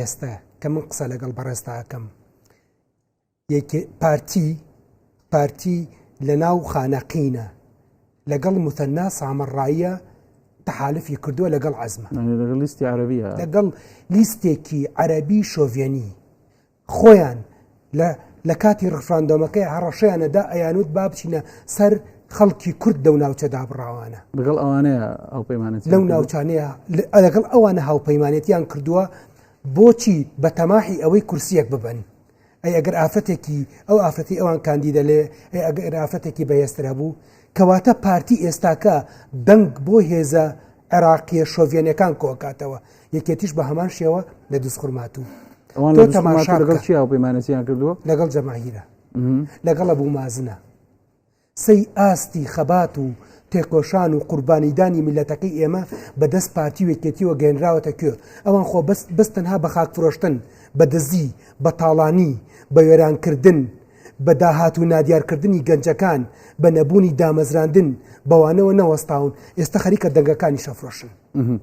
ئێستا کە من قسە لەگەڵ بەڕێستاکەم پارتی لە ناو خانەقینە لەگەڵ مثەنا سامەڕاییە تەحالفی کردووە لەگەڵ عەزمە لەگەڵ لیستی عەرەبیە لەگەڵ لیستێکی عەرەبی شۆڤێنی خۆیان لە کاتی ڕفراندۆمەکەی هەڕەشەیانەدا ئەیانوت با بچینە سەر خەڵکی کورد لەو ناوچەدا بڕاوانە لەگەڵ ئەوانەیە هاوپەیمانەتی لەو ناوچانەیە لەگەڵ ئەوانە هاوپەیمانێتیان کردووە بۆچی بە تەماحی ئەوەی کورسیەک ببن ئەی ئەگەر ئافرەتێکی ئەو ئافرەتی ئەوان کاندیدە لێ ئەگەر ئافرەتێکی بەهێزترە بوو کەواتە پارتی ئێستاکە دەنگ بۆ هێزە عێراقیە شۆڤێنەکان کۆکاتەوە یەکێتیش بە هەمان شێوە لە دووسخورماتوو تۆ تەماشا لەگەڵ چی هاوپەیمانەتیان کردووە لەگەڵ جەماهیرە لەگەڵ ئەبوو مازنە سەی ئاستی خەبات و تێکۆشان و قوربانیدانی میلەتەکەی ئێمە بەدەست پارتی وێکێتیوە گەێنراوەتە کوێ ئەوان خۆ بەس تەنها بە خاک فرۆشتن بە دزی بە تاڵانی بە وێرانکردن بە داهات و نادیارکردنی گەنجەکان بە نەبوونی دامەزراندن بەوانەوە نەوەستاون ئێستا خەریکە دەنگەکانی شەفرۆشن